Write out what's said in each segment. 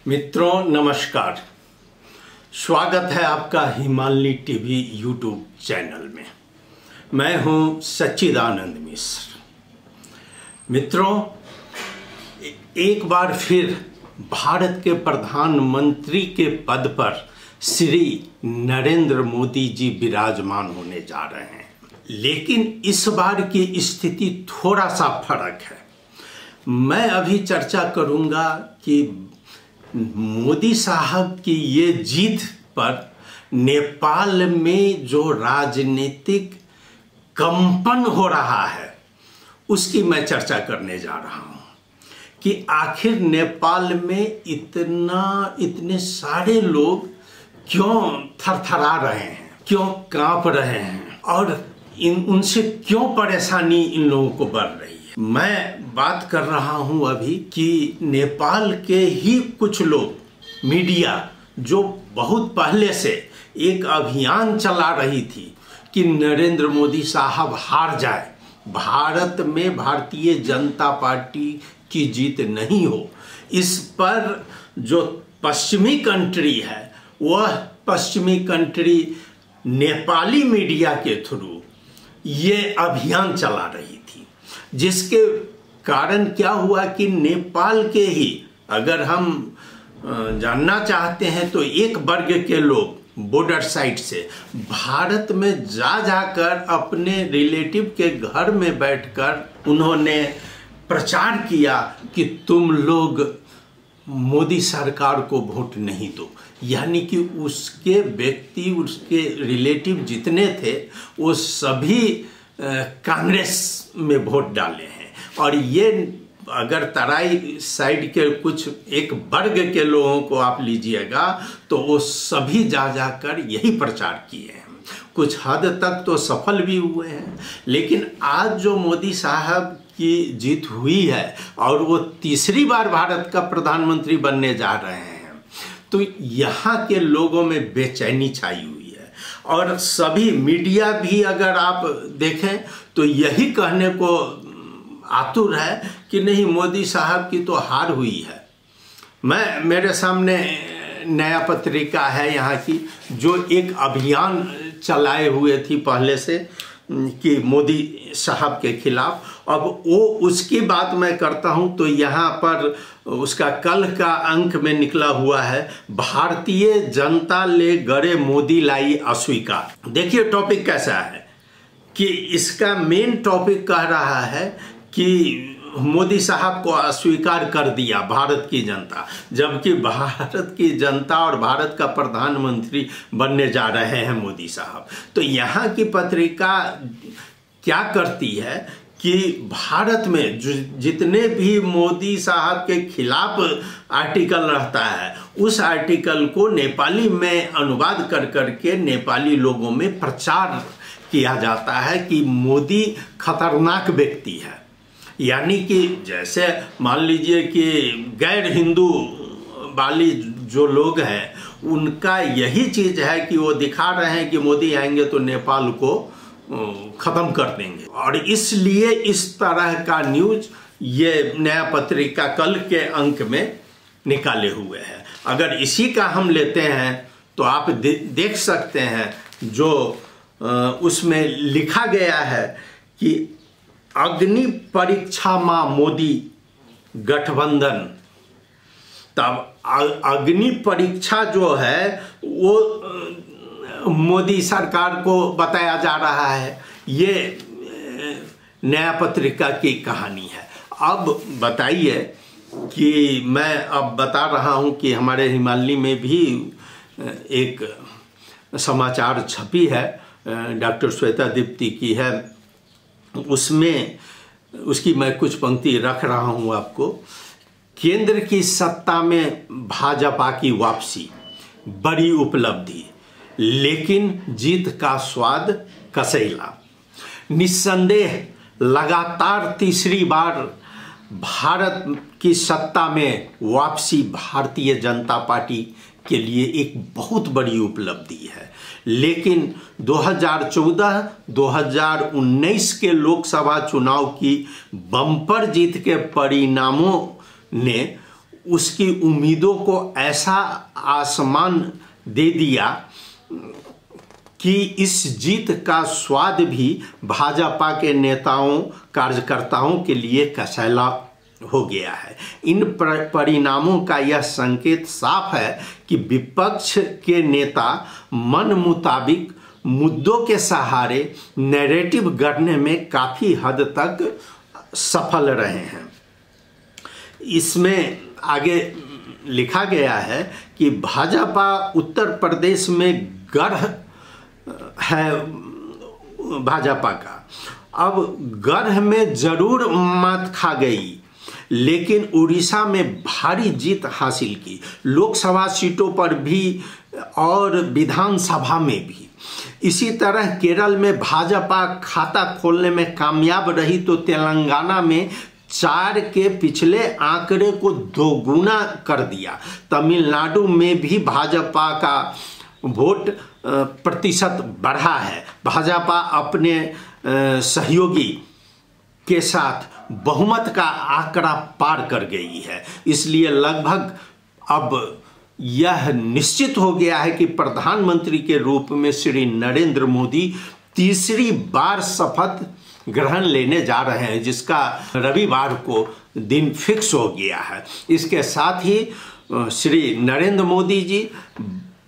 मित्रों नमस्कार, स्वागत है आपका हिमालय टीवी यूट्यूब चैनल में। मैं हूं सच्चिदानंद मिश्र। मित्रों, एक बार फिर भारत के प्रधानमंत्री के पद पर श्री नरेंद्र मोदी जी विराजमान होने जा रहे हैं, लेकिन इस बार की स्थिति थोड़ा सा फर्क है। मैं अभी चर्चा करूंगा कि मोदी साहब की ये जीत पर नेपाल में जो राजनीतिक कंपन हो रहा है उसकी मैं चर्चा करने जा रहा हूं कि आखिर नेपाल में इतने सारे लोग क्यों थरथरा रहे हैं, क्यों कांप रहे हैं और उनसे क्यों परेशानी इन लोगों को बढ़ रही है। मैं बात कर रहा हूं अभी कि नेपाल के ही कुछ लोग, मीडिया जो बहुत पहले से एक अभियान चला रही थी कि नरेंद्र मोदी साहब हार जाए, भारत में भारतीय जनता पार्टी की जीत नहीं हो, इस पर जो पश्चिमी कंट्री है वह पश्चिमी कंट्री नेपाली मीडिया के थ्रू ये अभियान चला रही थी, जिसके कारण क्या हुआ कि नेपाल के ही, अगर हम जानना चाहते हैं तो एक वर्ग के लोग बॉर्डर साइड से भारत में जाकर अपने रिलेटिव के घर में बैठकर उन्होंने प्रचार किया कि तुम लोग मोदी सरकार को वोट नहीं दो। यानी कि उसके व्यक्ति, उसके रिलेटिव जितने थे वो सभी कांग्रेस में वोट डाले हैं। और ये अगर तराई साइड के कुछ एक वर्ग के लोगों को आप लीजिएगा तो वो सभी जाकर यही प्रचार किए हैं। कुछ हद तक तो सफल भी हुए हैं, लेकिन आज जो मोदी साहब की जीत हुई है और वो तीसरी बार भारत का प्रधानमंत्री बनने जा रहे हैं, तो यहाँ के लोगों में बेचैनी छाई हुई है। और सभी मीडिया भी अगर आप देखें तो यही कहने को आतुर है कि नहीं, मोदी साहब की तो हार हुई है। मेरे सामने नया पत्रिका है यहाँ की, जो एक अभियान चलाए हुए थी पहले से कि मोदी साहब के खिलाफ। अब वो उसकी बात मैं करता हूं तो यहाँ पर उसका कल का अंक में निकला हुआ है, भारतीय जनता ले गड़े मोदी लाई अस्वीकार। देखिए टॉपिक कैसा है कि इसका मेन टॉपिक कह रहा है कि मोदी साहब को अस्वीकार कर दिया भारत की जनता, जबकि भारत की जनता और भारत का प्रधानमंत्री बनने जा रहे हैं मोदी साहब। तो यहाँ की पत्रिका क्या करती है कि भारत में जितने भी मोदी साहब के खिलाफ आर्टिकल रहता है उस आर्टिकल को नेपाली में अनुवाद करके नेपाली लोगों में प्रचार किया जाता है कि मोदी खतरनाक व्यक्ति है। यानी कि जैसे मान लीजिए कि गैर हिंदू वाली जो लोग हैं उनका यही चीज़ है कि वो दिखा रहे हैं कि मोदी आएंगे तो नेपाल को ख़त्म कर देंगे, और इसलिए इस तरह का न्यूज़ ये नया पत्रिका कल के अंक में निकाले हुए है। अगर इसी का हम लेते हैं तो आप देख सकते हैं जो उसमें लिखा गया है कि अग्नि परीक्षा मां मोदी गठबंधन। तब अग्नि परीक्षा जो है वो मोदी सरकार को बताया जा रहा है। ये नया पत्रिका की कहानी है। अब बताइए कि मैं अब बता रहा हूं कि हमारे हिमालय में भी एक समाचार छपी है, डॉक्टर श्वेता दीप्ति की है, उसमें उसकी मैं कुछ पंक्ति रख रहा हूं आपको। केंद्र की सत्ता में भाजपा की वापसी बड़ी उपलब्धि, लेकिन जीत का स्वाद कसैला। निस्संदेह लगातार तीसरी बार भारत की सत्ता में वापसी भारतीय जनता पार्टी के लिए एक बहुत बड़ी उपलब्धि है, लेकिन 2014-2019 के लोकसभा चुनाव की बम्पर जीत के परिणामों ने उसकी उम्मीदों को ऐसा आसमान दे दिया कि इस जीत का स्वाद भी भाजपा के नेताओं कार्यकर्ताओं के लिए कसैला हो गया है। इन परिणामों का यह संकेत साफ है कि विपक्ष के नेता मन मुताबिक मुद्दों के सहारे नैरेटिव गढ़ने में काफी हद तक सफल रहे हैं। इसमें आगे लिखा गया है कि भाजपा उत्तर प्रदेश में गढ़ है भाजपा का, अब गढ़ में जरूर मात खा गई, लेकिन उड़ीसा में भारी जीत हासिल की, लोकसभा सीटों पर भी और विधानसभा में भी। इसी तरह केरल में भाजपा खाता खोलने में कामयाब रही तो तेलंगाना में 4 के पिछले आंकड़े को दोगुना कर दिया। तमिलनाडु में भी भाजपा का वोट प्रतिशत बढ़ा है। भाजपा अपने सहयोगी के साथ बहुमत का आंकड़ा पार कर गई है। इसलिए लगभग अब यह निश्चित हो गया है कि प्रधानमंत्री के रूप में श्री नरेंद्र मोदी तीसरी बार शपथ ग्रहण लेने जा रहे हैं, जिसका रविवार को दिन फिक्स हो गया है। इसके साथ ही श्री नरेंद्र मोदी जी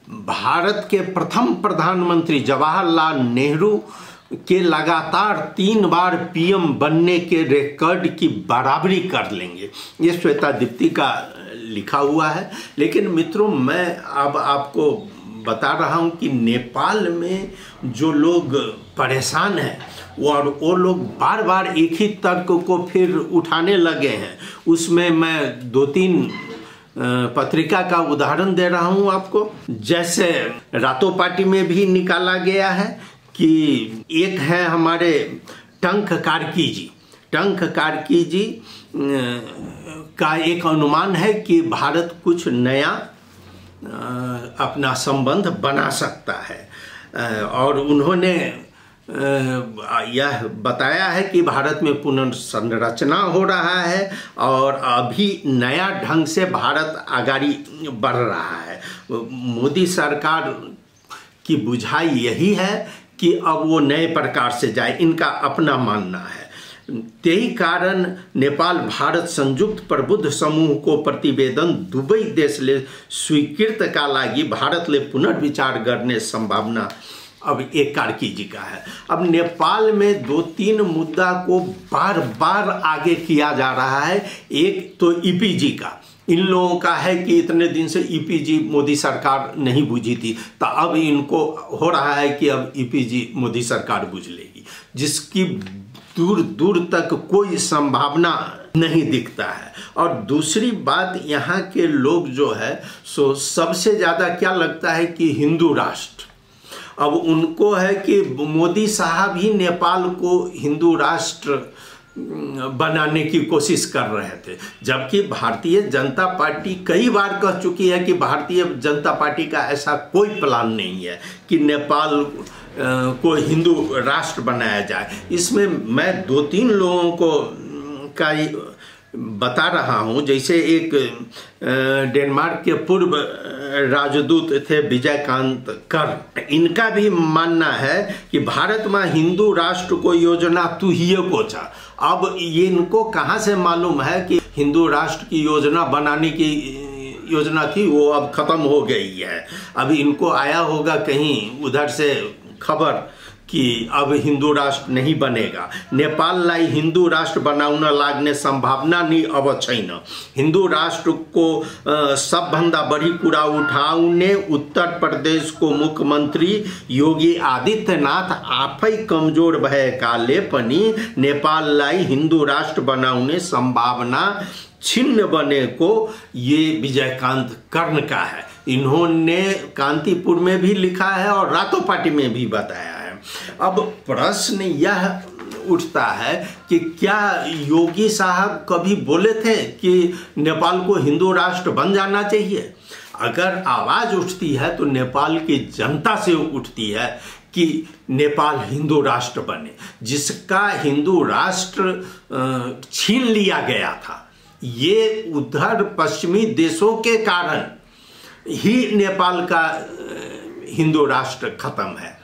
भारत के प्रथम प्रधानमंत्री जवाहरलाल नेहरू के लगातार 3 बार पीएम बनने के रिकॉर्ड की बराबरी कर लेंगे, ये श्वेता दीप्ति का लिखा हुआ है। लेकिन मित्रों, मैं अब आपको बता रहा हूं कि नेपाल में जो लोग परेशान हैं वो लोग बार बार एक ही तर्क को फिर उठाने लगे हैं। उसमें मैं 2-3 पत्रिका का उदाहरण दे रहा हूं आपको। जैसे रातो पार्टी में भी निकाला गया है कि एक है हमारे टंक कार्की जी। टंक कार्की जी का एक अनुमान है कि भारत कुछ नया अपना संबंध बना सकता है, और उन्होंने यह बताया है कि भारत में पुनर्संरचना हो रहा है और अभी नया ढंग से भारत आगे बढ़ रहा है। मोदी सरकार की बुझाई यही है कि अब वो नए प्रकार से जाए, इनका अपना मानना है। यही कारण नेपाल भारत संयुक्त प्रबुद्ध समूह को प्रतिवेदन दुबई देश ले स्वीकृत का लागी भारत ले पुनर्विचार करने संभावना अब एक कार्की जी का है। अब नेपाल में 2-3 मुद्दा को बार बार आगे किया जा रहा है। एक तो ईपीजी का, इन लोगों का है कि इतने दिन से ईपीजी मोदी सरकार नहीं बुझी थी, तो अब इनको हो रहा है कि अब ईपीजी मोदी सरकार बुझ लेगी, जिसकी दूर दूर तक कोई संभावना नहीं दिखता है। और दूसरी बात, यहाँ के लोग जो है सो सबसे ज़्यादा क्या लगता है कि हिंदू राष्ट्र, अब उनको है कि मोदी साहब ही नेपाल को हिंदू राष्ट्र बनाने की कोशिश कर रहे थे, जबकि भारतीय जनता पार्टी कई बार कह चुकी है कि भारतीय जनता पार्टी का ऐसा कोई प्लान नहीं है कि नेपाल को हिंदू राष्ट्र बनाया जाए। इसमें मैं 2-3 लोगों को का बता रहा हूं। जैसे एक डेनमार्क के पूर्व राजदूत थे विजयकांत कर, इनका भी मानना है कि भारत में हिंदू राष्ट्र को योजना तू ही कोचा। अब ये इनको कहां से मालूम है कि हिंदू राष्ट्र की योजना बनाने की योजना थी, वो अब खत्म हो गई है। अब इनको आया होगा कहीं उधर से खबर कि अब हिंदू राष्ट्र नहीं बनेगा। नेपाल लाई हिंदू राष्ट्र बनाउन लाग्ने संभावना नहीं अब छैन। हिंदू राष्ट्र को सबभन्दा बढी कुरा उठाउने उत्तर प्रदेश को मुख्यमंत्री योगी आदित्यनाथ आफै कमजोर भएकाले पनि नेपाललाई हिंदू राष्ट्र बनाउने संभावना छिन्न बनेको ये विजयकांत कर्ण का है। इन्होंने कांतिपुर में भी लिखा है और रातो पार्टी में भी बताया है। अब प्रश्न यह उठता है कि क्या योगी साहब कभी बोले थे कि नेपाल को हिंदू राष्ट्र बन जाना चाहिए? अगर आवाज उठती है तो नेपाल की जनता से उठती है कि नेपाल हिंदू राष्ट्र बने, जिसका हिंदू राष्ट्र छीन लिया गया था ये उधर पश्चिमी देशों के कारण ही नेपाल का हिंदू राष्ट्र खत्म है।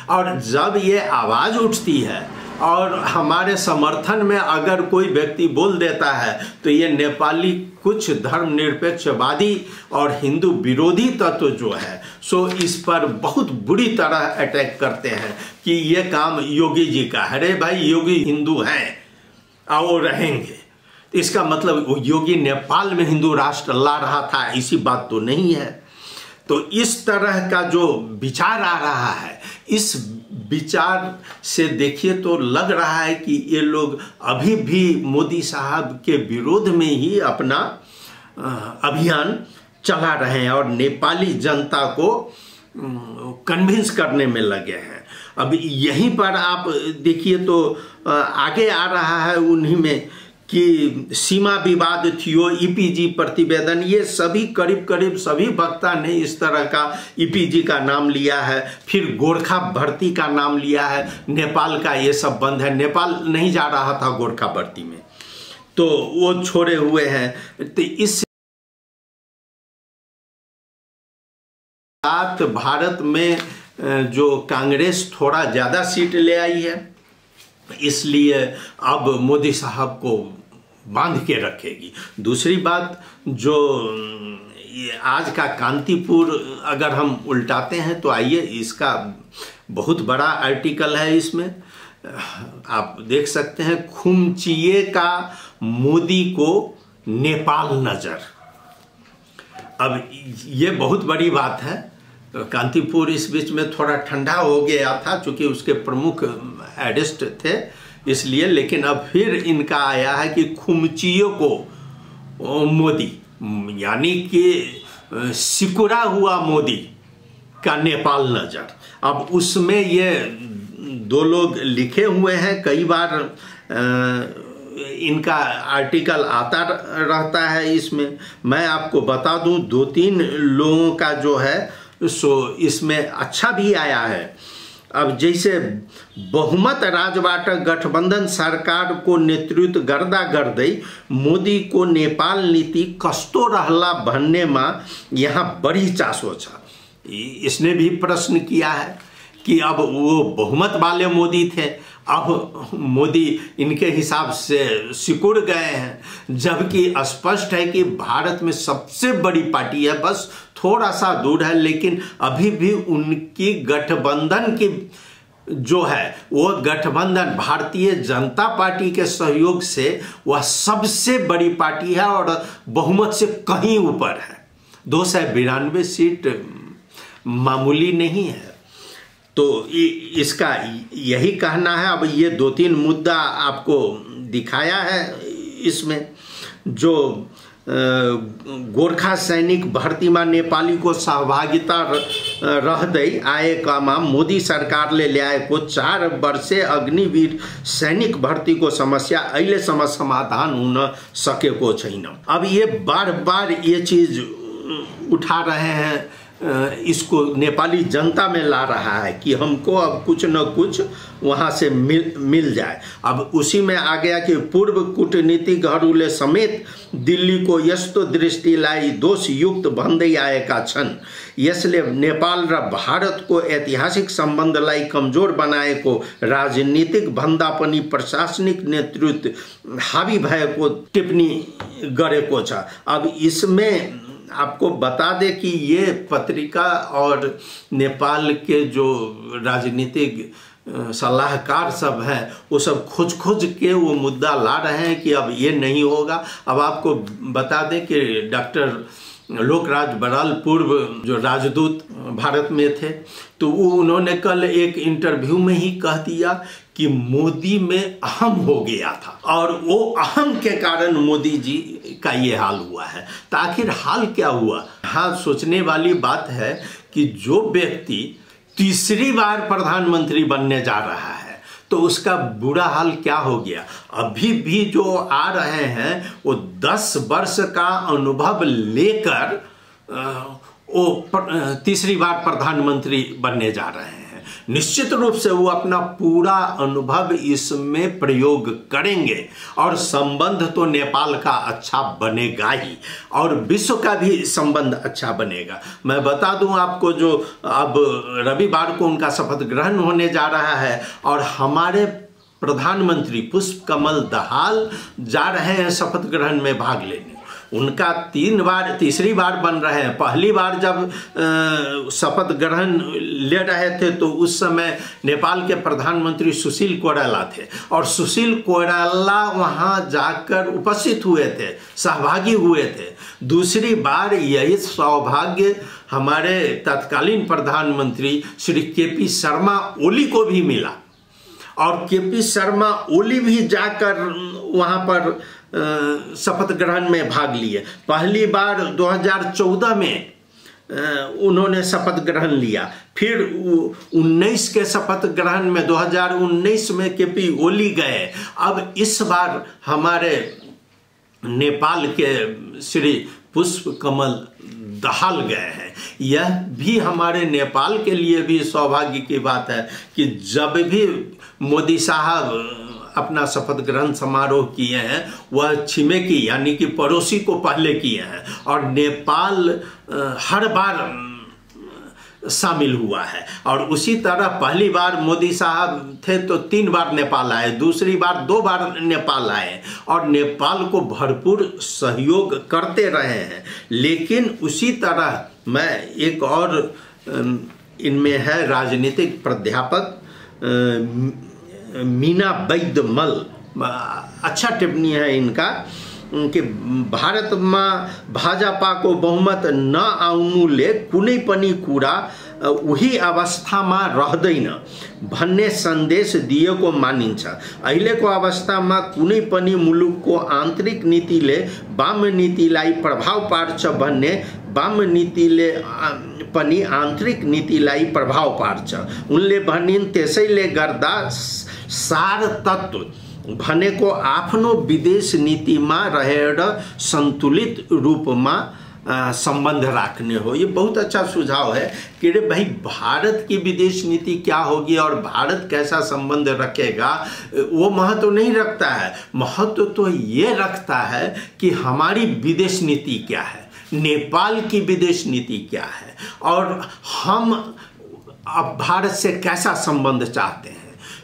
और जब ये आवाज़ उठती है और हमारे समर्थन में अगर कोई व्यक्ति बोल देता है तो ये नेपाली कुछ धर्मनिरपेक्षवादी और हिंदू विरोधी तत्व जो है सो इस पर बहुत बुरी तरह अटैक करते हैं कि ये काम योगी जी का है। अरे भाई, योगी हिंदू हैं और रहेंगे, इसका मतलब योगी नेपाल में हिंदू राष्ट्र ला रहा था, ऐसी बात तो नहीं है। तो इस तरह का जो विचार आ रहा है, इस विचार से देखिए तो लग रहा है कि ये लोग अभी भी मोदी साहब के विरोध में ही अपना अभियान चला रहे हैं और नेपाली जनता को कन्विंस करने में लगे हैं। अब यहीं पर आप देखिए तो आगे आ रहा है उन्हीं में कि सीमा विवाद थियो, ईपीजी प्रतिवेदन, ये सभी करीब करीब सभी वक्ता ने इस तरह का ईपीजी का नाम लिया है। फिर गोरखा भर्ती का नाम लिया है। नेपाल का ये सब बंद है, नेपाल नहीं जा रहा था गोरखा भर्ती में, तो वो छोड़े हुए हैं। तो इस बात भारत में जो कांग्रेस थोड़ा ज़्यादा सीट ले आई है, इसलिए अब मोदी साहब को बांध के रखेगी। दूसरी बात, जो आज का कांतिपुर अगर हम उल्टाते हैं तो आइए, इसका बहुत बड़ा आर्टिकल है। इसमें आप देख सकते हैं, खुमचिए का मोदी को नेपाल नजर। अब ये बहुत बड़ी बात है। कांतिपुर इस बीच में थोड़ा ठंडा हो गया था चूंकि उसके प्रमुख एडिस्ट थे इसलिए, लेकिन अब फिर इनका आया है कि खुमचियों को मोदी, यानी कि सिकुड़ा हुआ मोदी का नेपाल नजर। अब उसमें ये दो लोग लिखे हुए हैं, कई बार इनका आर्टिकल आता रहता है। इसमें मैं आपको बता दूं, 2-3 लोगों का जो है सो इसमें अच्छा भी आया है। अब जैसे बहुमत राजबाट गठबंधन सरकार को नेतृत्व गर्दा गर्दै मोदी को नेपाल नीति कस्तो रहला भन्ने में यहाँ बड़ी चासो छ। इसने भी प्रश्न किया है कि अब वो बहुमत वाले मोदी थे, अब मोदी इनके हिसाब से सिकुड़ गए हैं, जबकि स्पष्ट है कि भारत में सबसे बड़ी पार्टी है, बस थोड़ा सा दूर है, लेकिन अभी भी उनकी गठबंधन की जो है वो गठबंधन भारतीय जनता पार्टी के सहयोग से वह सबसे बड़ी पार्टी है और बहुमत से कहीं ऊपर है। 292 सीट मामूली नहीं है। तो इसका यही कहना है। अब ये 2-3 मुद्दा आपको दिखाया है इसमें, जो गोरखा सैनिक भर्ती में नेपाली को सहभागिता रहदै आएकामा मोदी सरकारले ल्याएको 4 वर्षे अग्निवीर सैनिक भर्ती को समस्या अहिलेसम्म समाधान हुन सकेको छैन। अब ये बार बार ये चीज उठा रहे हैं, इसको नेपाली जनता में ला रहा है कि हमको अब कुछ न कुछ वहाँ से मिल जाए। अब उसी में आ गया कि पूर्व कूटनीतिकहरूले समेत दिल्ली को यस्तो दृष्टिलाई दोषयुक्त भन्दै आएका छन्। यसले नेपाल र भारतको ऐतिहासिक सम्बन्धलाई कमजोर बनाएको राजनीतिक भन्दा पनि प्रशासनिक नेतृत्व हावी भएको टिप्पणी गरेको छ। अब इसमें आपको बता दें कि ये पत्रिका और नेपाल के जो राजनीतिक सलाहकार सब हैं वो सब खोज के वो मुद्दा ला रहे हैं कि अब ये नहीं होगा। अब आपको बता दें कि डॉक्टर लोकराज बराल पूर्व जो राजदूत भारत में थे, तो वो उन्होंने कल एक इंटरव्यू में ही कह दिया कि मोदी में अहम हो गया था और वो अहम के कारण मोदी जी का ये हाल हुआ है। तो आखिर हाल क्या हुआ? हाँ, सोचने वाली बात है कि जो व्यक्ति तीसरी बार प्रधानमंत्री बनने जा रहा है तो उसका बुरा हाल क्या हो गया। अभी भी जो आ रहे हैं वो 10 वर्ष का अनुभव लेकर वो तीसरी बार प्रधानमंत्री बनने जा रहे हैं। निश्चित रूप से वो अपना पूरा अनुभव इसमें प्रयोग करेंगे और संबंध तो नेपाल का अच्छा बनेगा ही और विश्व का भी संबंध अच्छा बनेगा। मैं बता दूं आपको, जो अब रविवार को उनका शपथ ग्रहण होने जा रहा है और हमारे प्रधानमंत्री पुष्प कमल दहाल जा रहे हैं शपथ ग्रहण में भाग लेने। उनका तीसरी बार बन रहे हैं। पहली बार जब शपथ ग्रहण ले रहे थे तो उस समय नेपाल के प्रधानमंत्री सुशील कोइराला थे और सुशील कोइराला वहां जाकर उपस्थित हुए थे, सहभागी हुए थे। दूसरी बार यही सौभाग्य हमारे तत्कालीन प्रधानमंत्री श्री केपी शर्मा ओली को भी मिला और केपी शर्मा ओली भी जाकर वहां पर शपथ ग्रहण में भाग लिए। पहली बार 2014 में उन्होंने शपथ ग्रहण लिया, फिर 19 के शपथ ग्रहण में 2019 में केपी ओली गए। अब इस बार हमारे नेपाल के श्री पुष्प कमल दहाल गए हैं। यह भी हमारे नेपाल के लिए भी सौभाग्य की बात है कि जब भी मोदी साहब अपना शपथ ग्रहण समारोह किए हैं वह छिमेकी यानी कि पड़ोसी को पहले किए हैं और नेपाल हर बार शामिल हुआ है। और उसी तरह पहली बार मोदी साहब थे तो 3 बार नेपाल आए, दूसरी बार 2 बार नेपाल आए और नेपाल को भरपूर सहयोग करते रहे हैं। लेकिन उसी तरह मैं एक और इनमें है राजनीतिक प्राध्यापक मीना वैद्यमल, अच्छा टिप्पणी है इनका कि भारतमा भाजपाको बहुमत नआउनुले कुनै पनि कुरा उही अवस्थामा रहँदैन भन्ने सन्देश दिएको मानिन्छ। अहिलेको अवस्थामा कुनै पनि मुलुकको आन्तरिक नीतिले वाम नीतिलाई प्रभाव पार्छ भन्ने वाम नीतिले पनि आन्तरिक नीतिलाई प्रभाव पार्छ। उनले भनिन् त्यसैले गर्दा सार तत्व भनेको आफ्नो विदेश नीतिमा रहेर संतुलित रूपमा संबंध राखने हो। ये बहुत अच्छा सुझाव है कि रे भाई भारत की विदेश नीति क्या होगी और भारत कैसा संबंध रखेगा वो महत्व नहीं रखता है। महत्व तो ये रखता है कि हमारी विदेश नीति क्या है, नेपाल की विदेश नीति क्या है और हम अब भारत से कैसा संबंध चाहते हैं।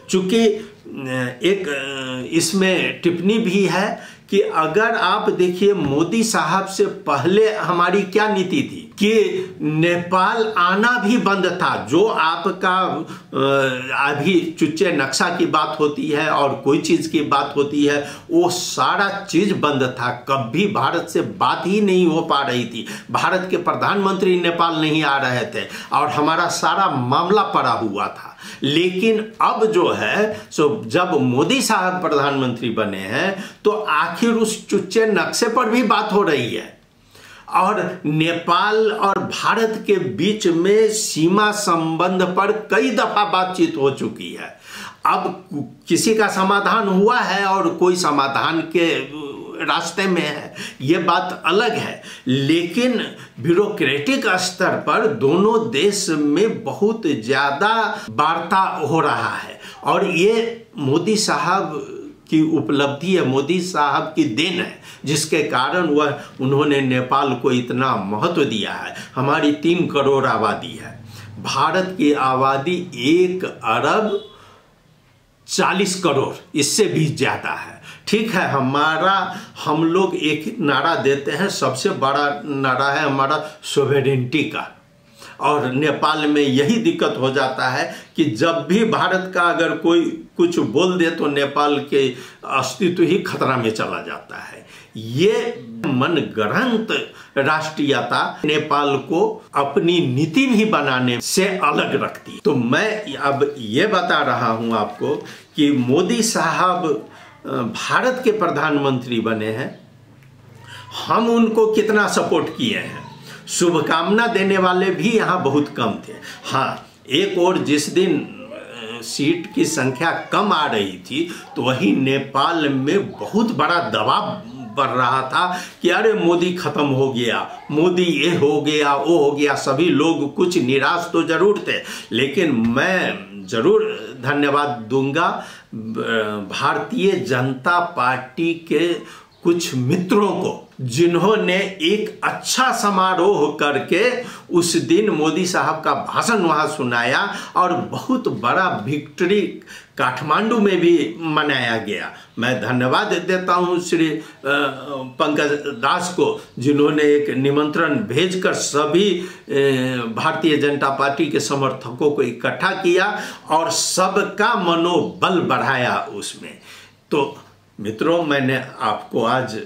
चूँकि एक इसमें टिप्पणी भी है कि अगर आप देखिए मोदी साहब से पहले हमारी क्या नीति थी कि नेपाल आना भी बंद था। जो आपका अभी चुच्चे नक्शा की बात होती है और कोई चीज़ की बात होती है वो सारा चीज़ बंद था। कभी भारत से बात ही नहीं हो पा रही थी, भारत के प्रधानमंत्री नेपाल नहीं आ रहे थे और हमारा सारा मामला पड़ा हुआ था। लेकिन अब जो है सो जब मोदी साहब प्रधानमंत्री बने हैं तो आखिर उस चुच्चे नक्शे पर भी बात हो रही है और नेपाल और भारत के बीच में सीमा संबंध पर कई दफा बातचीत हो चुकी है। अब किसी का समाधान हुआ है और कोई समाधान के रास्ते में है, ये बात अलग है। लेकिन ब्यूरोक्रेटिक स्तर पर दोनों देश में बहुत ज़्यादा वार्ता हो रहा है और ये मोदी साहब की उपलब्धि है, मोदी साहब की देन है, जिसके कारण वह उन्होंने नेपाल को इतना महत्व दिया है। हमारी 3 करोड़ आबादी है, भारत की आबादी 1 अरब 40 करोड़, इससे भी ज़्यादा है। ठीक है, हम लोग एक नारा देते हैं, सबसे बड़ा नारा है हमारा सोवेरेनिटी का और नेपाल में यही दिक्कत हो जाता है कि जब भी भारत का अगर कोई कुछ बोल दे तो नेपाल के अस्तित्व ही खतरा में चला जाता है। ये मनगढ़ंत राष्ट्रीयता नेपाल को अपनी नीति भी बनाने से अलग रखती है। तो मैं अब ये बता रहा हूँ आपको कि मोदी साहब भारत के प्रधानमंत्री बने हैं, हम उनको कितना सपोर्ट किए हैं। शुभकामना देने वाले भी यहाँ बहुत कम थे। हाँ, एक और जिस दिन सीट की संख्या कम आ रही थी तो वही नेपाल में बहुत बड़ा दबाव बढ़ रहा था कि अरे मोदी खत्म हो गया, मोदी ये हो गया वो हो गया। सभी लोग कुछ निराश तो जरूर थे, लेकिन मैं जरूर धन्यवाद दूंगा भारतीय जनता पार्टी के कुछ मित्रों को, जिन्होंने एक अच्छा समारोह करके उस दिन मोदी साहब का भाषण वहां सुनाया और बहुत बड़ा विक्ट्री काठमांडू में भी मनाया गया। मैं धन्यवाद देता हूं श्री पंकज दास को, जिन्होंने एक निमंत्रण भेजकर सभी भारतीय जनता पार्टी के समर्थकों को इकट्ठा किया और सबका मनोबल बढ़ाया उसमें। तो मित्रों, मैंने आपको आज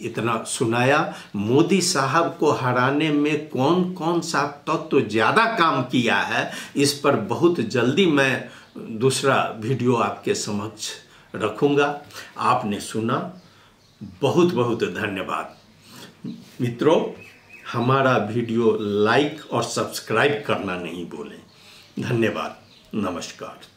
इतना सुनाया। मोदी साहब को हराने में कौन कौन सा तत्व ज्यादा काम किया है, इस पर बहुत जल्दी मैं दूसरा वीडियो आपके समक्ष रखूंगा। आपने सुना, बहुत बहुत धन्यवाद। मित्रों, हमारा वीडियो लाइक और सब्सक्राइब करना नहीं भूलें। धन्यवाद, नमस्कार।